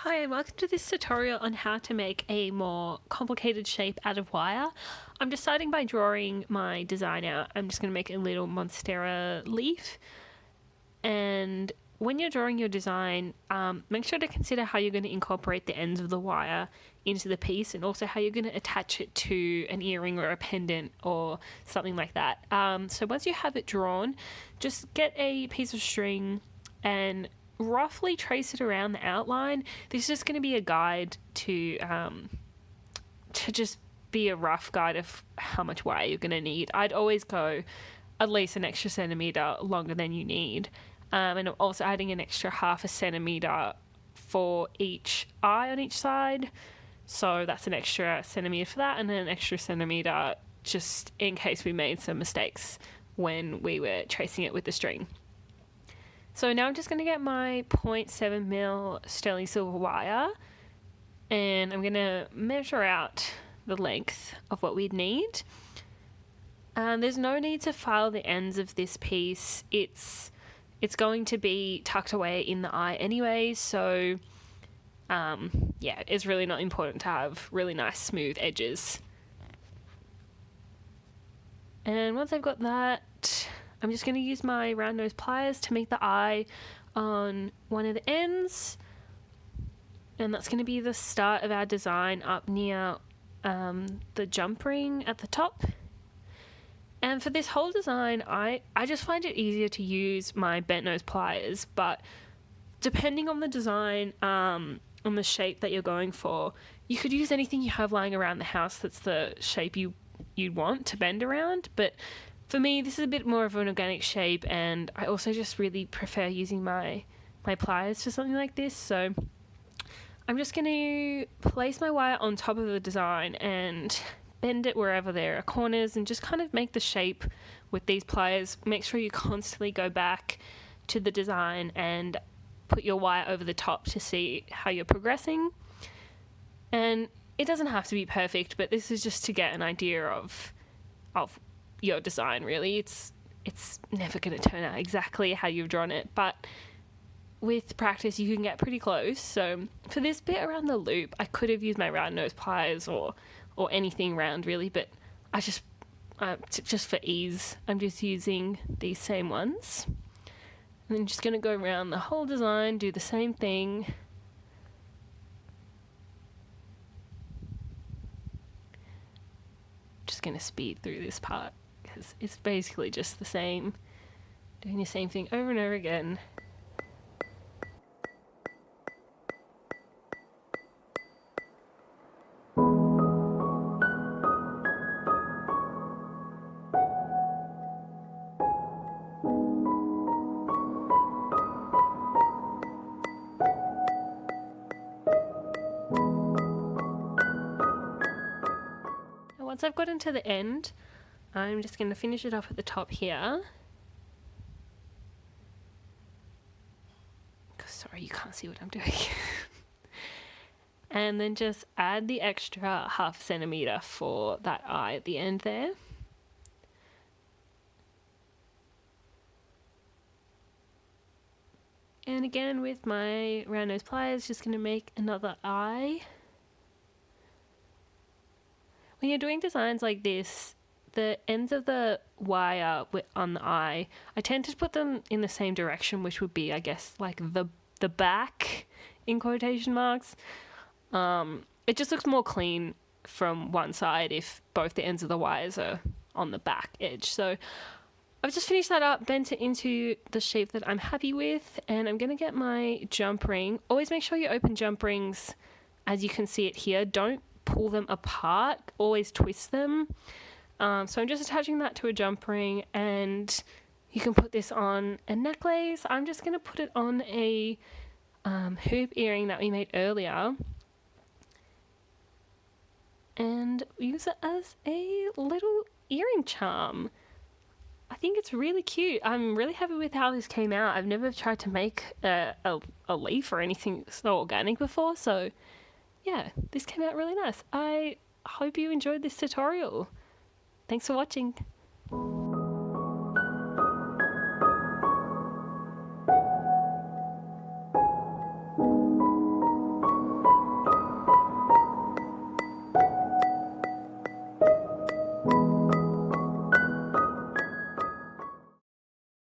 Hi and welcome to this tutorial on how to make a more complicated shape out of wire. I'm just starting by drawing my design out. I'm just going to make a little monstera leaf, and when you're drawing your design, make sure to consider how you're going to incorporate the ends of the wire into the piece, and also how you're going to attach it to an earring or a pendant or something like that. So once you have it drawn, just get a piece of string and roughly trace it around the outline. This is just going to be a guide to just be a rough guide of how much wire you're going to need. I'd always go at least an extra centimetre longer than you need. And I'm also adding an extra half a centimetre for each eye on each side. So that's an extra centimetre for that, and then an extra centimetre just in case we made some mistakes when we were tracing it with the string. So now I'm just going to get my 0.7mm sterling silver wire, and I'm going to measure out the length of what we'd need. There's no need to file the ends of this piece. It's going to be tucked away in the eye anyway, so it's really not important to have really nice smooth edges. And once I've got that, I'm just going to use my round nose pliers to make the eye on one of the ends, and that's going to be the start of our design up near the jump ring at the top. And for this whole design, I just find it easier to use my bent nose pliers, but depending on the design, on the shape that you're going for, you could use anything you have lying around the house that's the shape you'd want to bend around. But for me, this is a bit more of an organic shape, and I also just really prefer using my pliers for something like this. So I'm just going to place my wire on top of the design and bend it wherever there are corners, and just kind of make the shape with these pliers. Make sure you constantly go back to the design and put your wire over the top to see how you're progressing. And it doesn't have to be perfect, but this is just to get an idea of your design. Really, it's never going to turn out exactly how you've drawn it, but with practice you can get pretty close. So for this bit around the loop, I could have used my round nose pliers or anything round really, but I just for ease, I'm just using these same ones. And then just going to go around the whole design, do the same thing. Just going to speed through this part because it's basically just the same, doing the same thing over and over again. Once I've gotten to the end, I'm just going to finish it off at the top here. Sorry, you can't see what I'm doing. And then just add the extra half centimetre for that eye at the end there. And again with my round nose pliers, just going to make another eye. When you're doing designs like this, the ends of the wire on the eye, I tend to put them in the same direction, which would be, I guess, like the back, in quotation marks. It just looks more clean from one side if both the ends of the wires are on the back edge. So I've just finished that up, bent it into the shape that I'm happy with, and I'm going to get my jump ring. Always make sure you open jump rings as you can see it here. Don't pull them apart, always twist them. So I'm just attaching that to a jump ring, and you can put this on a necklace. I'm just going to put it on a hoop earring that we made earlier and use it as a little earring charm. I think it's really cute. I'm really happy with how this came out. I've never tried to make a leaf or anything so organic before, so yeah, this came out really nice. I hope you enjoyed this tutorial. Thanks for watching.